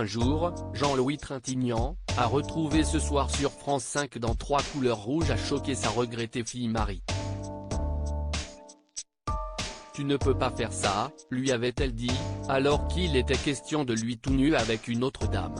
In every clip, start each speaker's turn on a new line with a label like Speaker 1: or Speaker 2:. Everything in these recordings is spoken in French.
Speaker 1: un jour, Jean-Louis Trintignant, à retrouver ce soir sur France 5 dans 3 couleurs rouges, a choqué sa regrettée fille Marie. Tu ne peux pas faire ça, lui avait-elle dit, alors qu'il était question de lui tout nu avec une autre dame.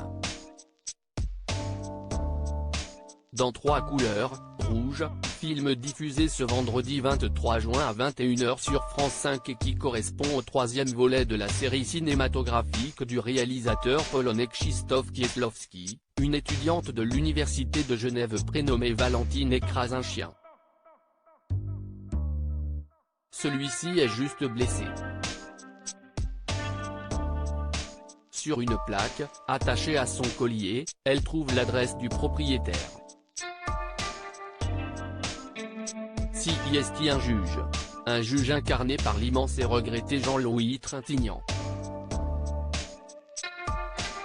Speaker 1: Dans 3 couleurs, rouge, film diffusé ce vendredi 23 juin à 21h sur France 5 et qui correspond au 3e volet de la série cinématographique du réalisateur polonais Krzysztof Kieślowski, une étudiante de l'université de Genève prénommée Valentine écrase un chien. Celui-ci est juste blessé. Sur une plaque, attachée à son collier, elle trouve l'adresse du propriétaire. Si est un juge incarné par l'immense et regretté Jean-Louis Trintignant.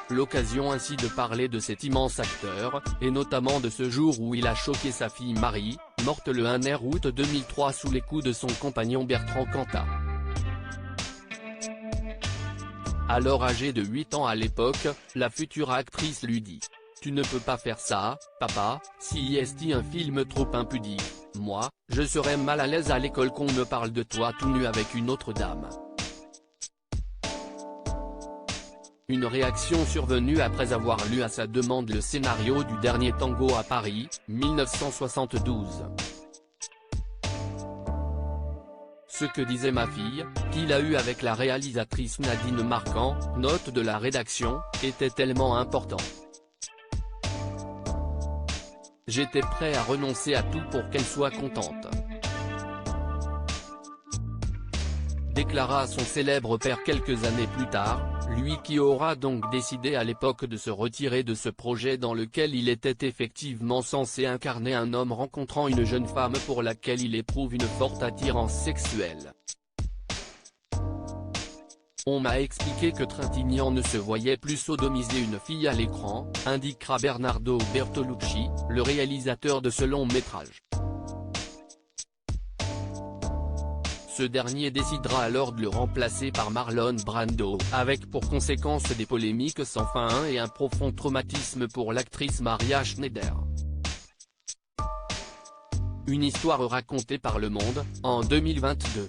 Speaker 1: L'occasion ainsi de parler de cet immense acteur, et notamment de ce jour où il a choqué sa fille Marie, morte le 1er août 2003 sous les coups de son compagnon Bertrand Cantat. Alors âgée de 8 ans à l'époque, la future actrice lui dit : « Tu ne peux pas faire ça, papa, si est un film trop impudique, moi, je serais mal à l'aise à l'école qu'on me parle de toi tout nu avec une autre dame. » Une réaction survenue après avoir lu à sa demande le scénario du Dernier Tango à Paris, 1972. Ce que disait ma fille, qu'il a eu avec la réalisatrice Nadine Marquand, note de la rédaction, était tellement important. J'étais prêt à renoncer à tout pour qu'elle soit contente. Déclara son célèbre père quelques années plus tard, lui qui aura donc décidé à l'époque de se retirer de ce projet dans lequel il était effectivement censé incarner un homme rencontrant une jeune femme pour laquelle il éprouve une forte attirance sexuelle. On m'a expliqué que Trintignant ne se voyait plus sodomiser une fille à l'écran, indiquera Bernardo Bertolucci, le réalisateur de ce long métrage. Ce dernier décidera alors de le remplacer par Marlon Brando, avec pour conséquence des polémiques sans fin et un profond traumatisme pour l'actrice Maria Schneider. Une histoire racontée par Le Monde, en 2022.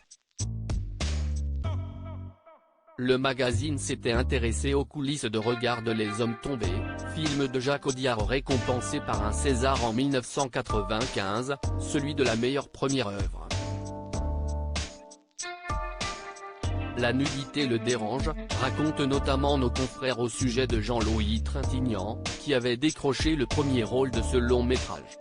Speaker 1: Le magazine s'était intéressé aux coulisses de Regarde les hommes tombés, film de Jacques Audiard récompensé par un César en 1995, celui de la meilleure première œuvre. La nudité le dérange, racontent notamment nos confrères au sujet de Jean-Louis Trintignant, qui avait décroché le premier rôle de ce long métrage.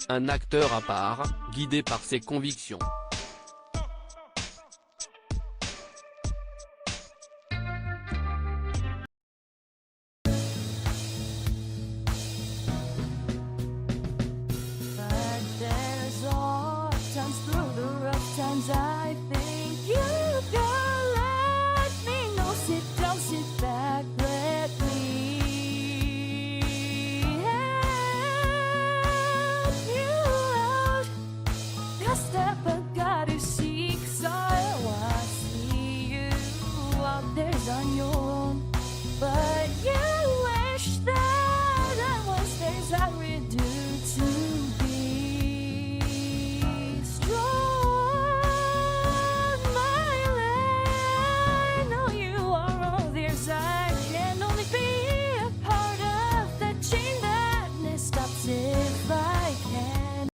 Speaker 1: Un acteur à part, guidé par ses convictions.